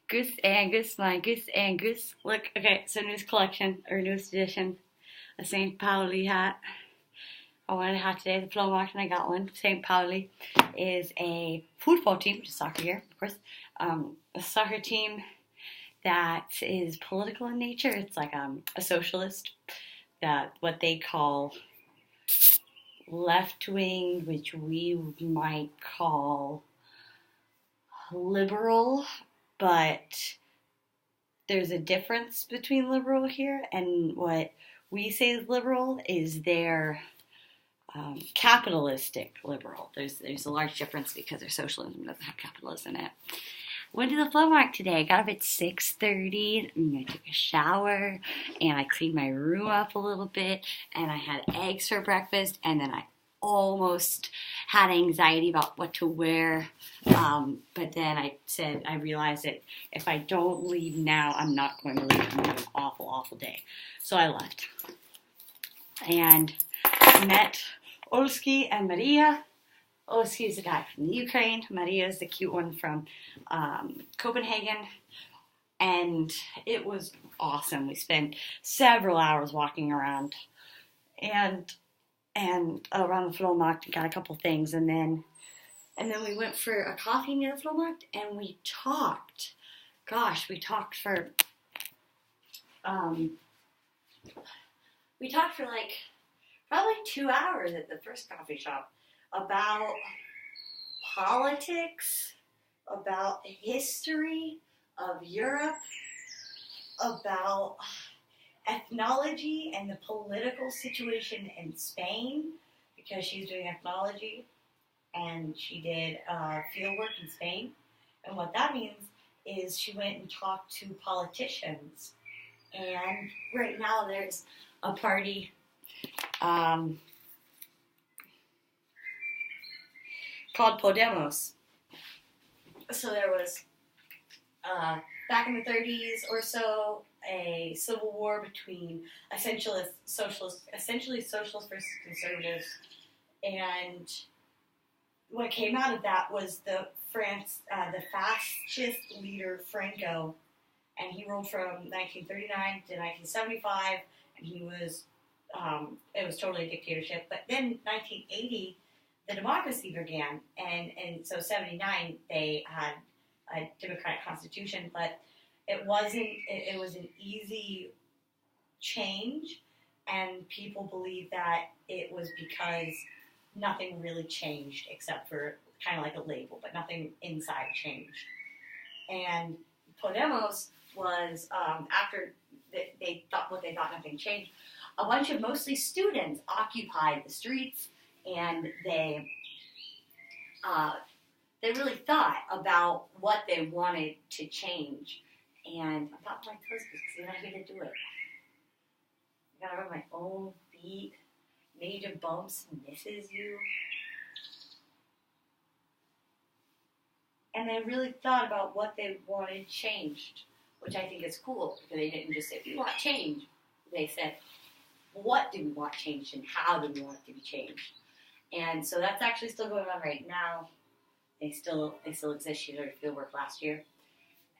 Goose and Goose, my Goose and Goose. Look, okay, so newest collection, or newest edition, a St. Pauli hat. I wanted a hat today, the flow mark, and I got one. St. Pauli is a football team, which is soccer here, of course. A soccer team that is political in nature. It's like a socialist, that what they call left wing, which we might call liberal, but there's a difference between liberal here and what we say is liberal is their capitalistic liberal. There's a large difference because their socialism doesn't have capitalism in it. Went to the flow market today. Got up at 6:30 and I took a shower and I cleaned my room up a little bit and I had eggs for breakfast and then I almost had anxiety about what to wear, but then I realized that if I don't leave now, I'm not going to leave. I'm going to have an awful, awful day. So I left and met Olski and Maria. Olski is the guy from the Ukraine. Maria is the cute one from Copenhagen. And it was awesome. We spent several hours walking around and around the flow market, got a couple things, and then we went for a coffee near the flow market, and we talked. Gosh, we talked for like probably 2 hours at the first coffee shop about politics, about history of Europe, about ethnology and the political situation in Spain, because she's doing ethnology and she did field work in Spain. And what that means is she went and talked to politicians. And right now there's a party called Podemos. So there was, back in the 30s or so, a civil war between essentially socialists versus conservatives, and what came out of that was the fascist leader Franco, and he ruled from 1939 to 1975, and he was it was totally a dictatorship. But then 1980, the democracy began, and so 79 they had a democratic constitution, but it was an easy change, and people believe that it was because nothing really changed except for kind of like a label, but nothing inside changed. And Podemos was, after they thought nothing changed, a bunch of mostly students occupied the streets, and they really thought about what they wanted to change. And I thought my toes because you're not here to do it. I gotta rub my own feet. Major bumps misses you. And they really thought about what they wanted changed, which I think is cool, because they didn't just say, we want change. They said, what do we want changed and how do we want it to be changed? And so that's actually still going on right now. They still exist. She started field work last year.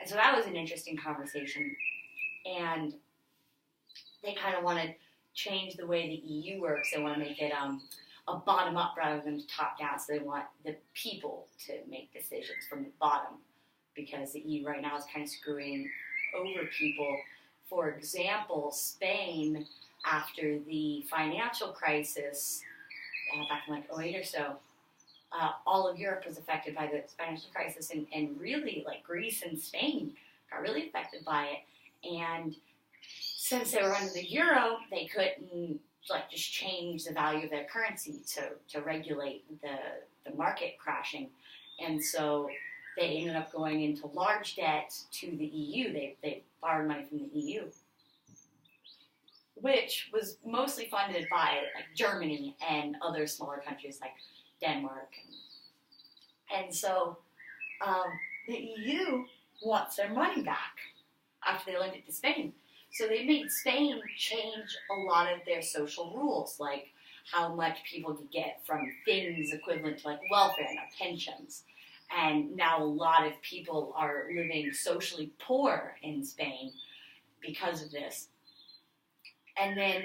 And so that was an interesting conversation. And they kind of want to change the way the EU works. They want to make it a bottom-up rather than top-down. So they want the people to make decisions from the bottom, because the EU right now is kind of screwing over people. For example, Spain, after the financial crisis, back in like 2008 or so, all of Europe was affected by the financial crisis, and really, like Greece and Spain got really affected by it. And since they were under the euro, they couldn't like just change the value of their currency to regulate the market crashing. And so they ended up going into large debt to the EU. They borrowed money from the EU, which was mostly funded by like Germany and other smaller countries like Denmark. And so the EU wants their money back after they lent it to Spain. So they made Spain change a lot of their social rules, like how much people could get from things equivalent to like welfare and pensions. And now a lot of people are living socially poor in Spain because of this. And then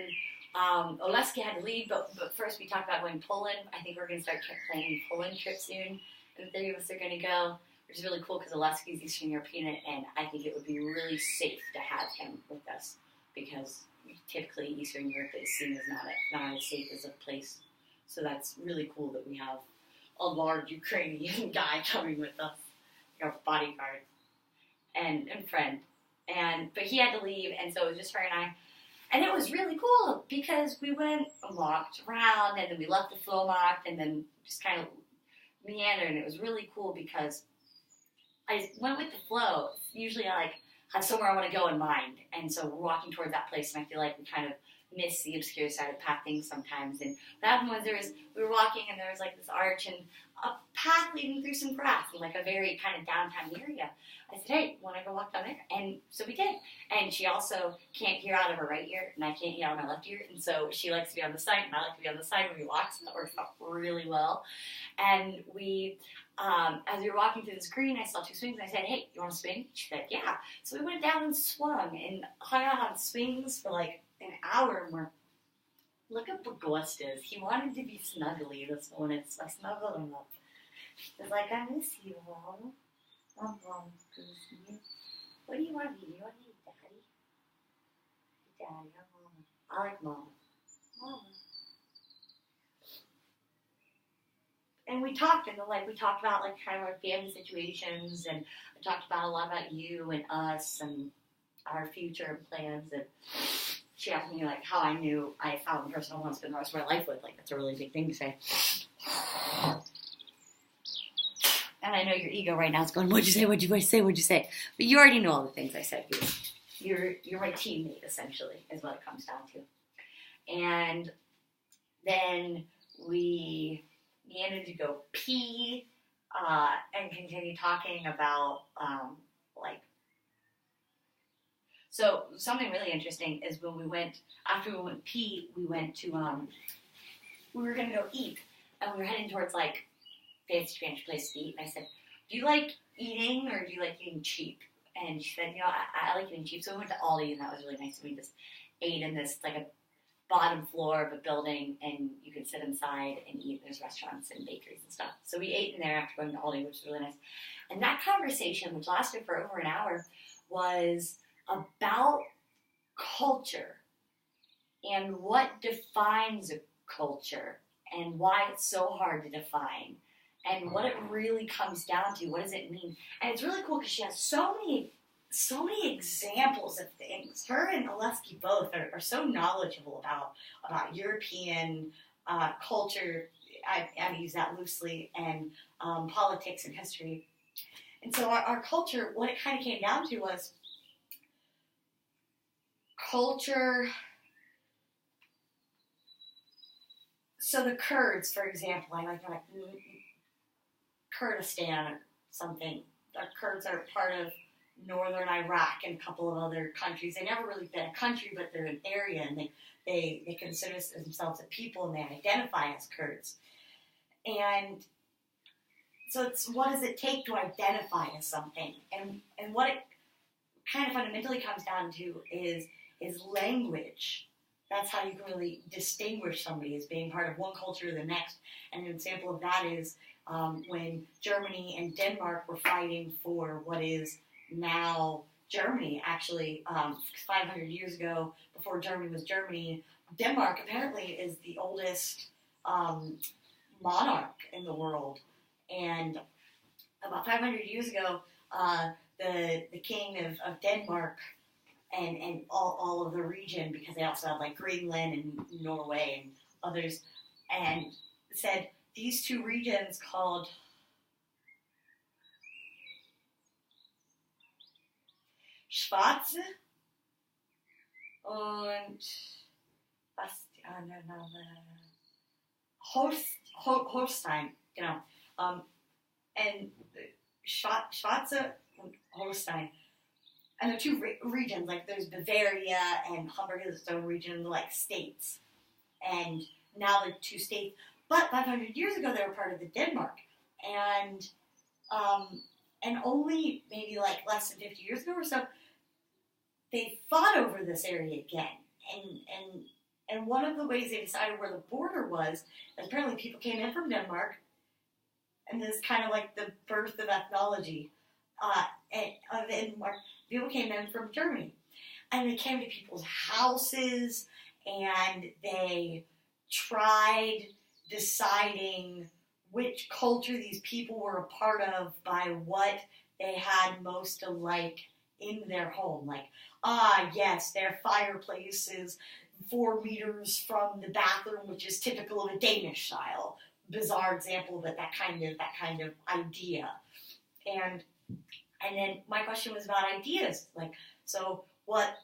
Oleski had to leave, but first we talked about going to Poland. I think we're going to start planning a Poland trip soon. And the three of us are going to go, which is really cool because Oleski is Eastern European, and I think it would be really safe to have him with us because typically Eastern Europe is seen as not as safe as a place. So that's really cool that we have a large Ukrainian guy coming with us, our bodyguard and friend. But he had to leave, and so it was just her and I. And it was really cool because we went and walked around, and then we left the Flohmarkt, and then just kind of meandered, and it was really cool because I went with the flow. Usually I have somewhere I want to go in mind, and so we're walking towards that place, and I feel like we kind of miss the obscure side of path things sometimes. And what happened was we were walking, and there was this arch and a path leading through some grass in a very kind of downtown area. I said, hey, want to go walk down there? And so we did. And she also can't hear out of her right ear, and I can't hear out of my left ear. And so she likes to be on the side, and I like to be on the side when we walk, so that works out really well. And we, as we were walking through this green, I saw two swings, and I said, hey, you want to swing? She said, yeah. So we went down and swung and hung out on swings for an hour, and we're, look at what Goose is. He wanted to be snuggly this morning, so I snuggled him up. He's like, I miss you, Mom. Mom, Goose. What do you want to be? Do you want to be Daddy? Daddy, or Mama? I like Mama. Mama. And we talked, and we talked about kind of our family situations, and I talked about a lot about you and us and our future plans. And she asked me how I knew I found the person I want to spend the rest of my life with. That's a really big thing to say. And I know your ego right now is going, what'd you say, what'd you say, what'd you say? But you already know all the things I said. You're my teammate, essentially, is what it comes down to. And then we needed to go pee and continue talking about, so something really interesting is when we went, after we went pee, we went to, we were going to go eat. And we were heading towards, fancy Spanish place to eat, and I said, do you like eating or do you like eating cheap? And she said, I like eating cheap. So we went to Aldi, and that was really nice. We just ate in this, a bottom floor of a building, and you could sit inside and eat. There's restaurants and bakeries and stuff. So we ate in there after going to Aldi, which was really nice. And that conversation, which lasted for over an hour, was about culture and what defines a culture and why it's so hard to define. And what it really comes down to, what does it mean? And it's really cool because she has so many examples of things. Her and Oleski both are so knowledgeable about European culture, I use that loosely, and politics and history. And so our culture, what it kind of came down to was culture. So the Kurds, for example, I like Kurdistan or something. The Kurds are part of northern Iraq and a couple of other countries. They've never really been a country, but they're an area, and they consider themselves a people, and they identify as Kurds. And so it's, what does it take to identify as something? And what it kind of fundamentally comes down to is language. That's how you can really distinguish somebody as being part of one culture or the next. And an example of that is when Germany and Denmark were fighting for what is now Germany. Actually, 500 years ago, before Germany was Germany, Denmark apparently is the oldest monarch in the world. And about 500 years ago, the king of Denmark and all of the region, because they also have Greenland and Norway and others, and said these two regions called Schwarze und Holstein, and Schwarze und Holstein. And there are two regions, there's Bavaria and Hamburg is its own region, states. And now they're two states. But 500 years ago, they were part of the Denmark. And And only maybe like less than 50 years ago or so, they fought over this area again. And one of the ways they decided where the border was, apparently people came in from Denmark, and this is kind of like the birth of ethnology. Of Denmark, people came in from Germany, and they came to people's houses, and they tried deciding which culture these people were a part of by what they had most alike in their home. Like, yes, their fireplace is 4 meters from the bathroom, which is typical of a Danish style. Bizarre example, but that kind of idea. And then my question was about ideas. Like, so what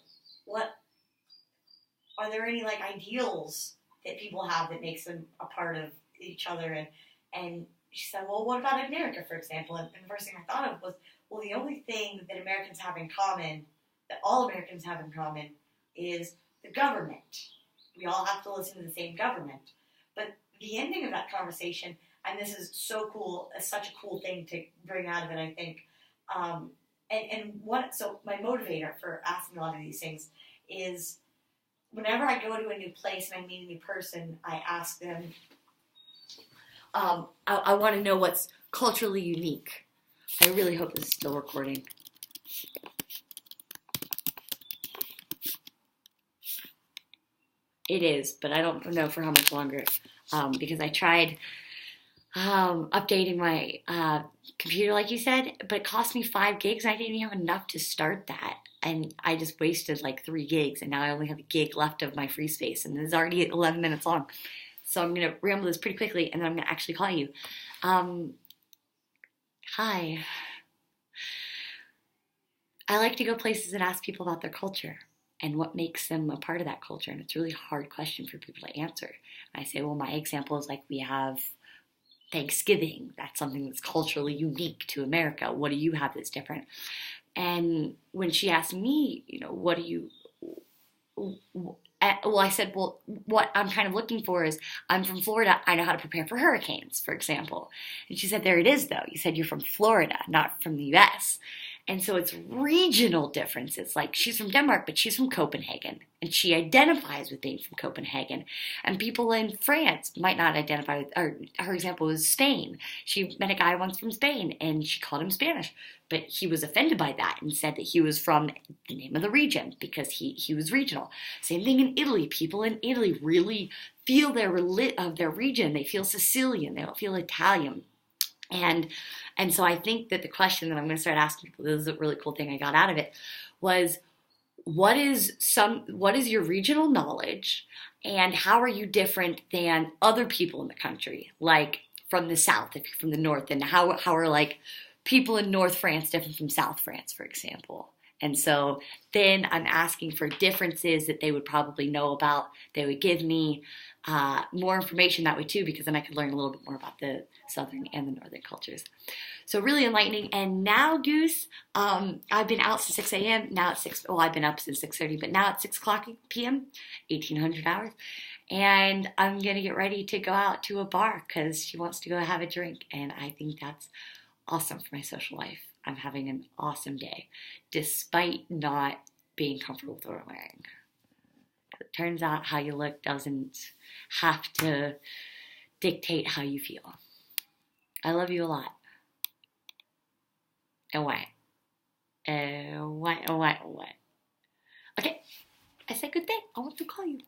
are there any like ideals that people have that makes them a part of each other? And she said, well, what about America, for example? And the first thing I thought of was, well, the only thing that Americans have in common, that all Americans have in common, is the government. We all have to listen to the same government. But the ending of that conversation, and this is so cool, it's such a cool thing to bring out of it, I think. So my motivator for asking a lot of these things is whenever I go to a new place and I meet a new person, I ask them, I want to know what's culturally unique. I really hope this is still recording. It is, but I don't know for how much longer, because I tried updating my computer, like you said, but it cost me 5 gigs. I didn't even have enough to start that, and I just wasted like 3 gigs, and now I only have a gig left of my free space, and this is already 11 minutes long. So I'm going to ramble this pretty quickly, and then I'm going to actually call you. Hi. I like to go places and ask people about their culture and what makes them a part of that culture, and it's a really hard question for people to answer. And I say, well, my example is like we have Thanksgiving. That's something that's culturally unique to America. What do you have that's different? And when she asked me, what do you... Well, I said, well, what I'm kind of looking for is, I'm from Florida. I know how to prepare for hurricanes, for example. And she said, there it is, though. You said you're from Florida, not from the U.S. And so it's regional differences. Like, she's from Denmark, but she's from Copenhagen. And she identifies with being from Copenhagen. And people in France might not identify with, or her example was Spain. She met a guy once from Spain, and she called him Spanish. But he was offended by that and said that he was from the name of the region because he was regional. Same thing in Italy. People in Italy really feel their region. They feel Sicilian. They don't feel Italian. And so I think that the question that I'm going to start asking people, this is a really cool thing I got out of it, was what is your regional knowledge, and how are you different than other people in the country, like from the South, if you're from the North, and how are like people in North France different from South France, for example. And so then I'm asking for differences that they would probably know about. They would give me more information that way too, because then I could learn a little bit more about the Southern and the Northern cultures. So really enlightening. And now, Goose, I've been out since 6 a.m. Now it's 6. Well, I've been up since 6:30, but now it's 6 o'clock p.m., 1800 hours. And I'm going to get ready to go out to a bar because she wants to go have a drink. And I think that's awesome for my social life. I'm having an awesome day, despite not being comfortable with what I'm wearing. It turns out how you look doesn't have to dictate how you feel. I love you a lot. And what? What? Okay, I said good day. I want to call you.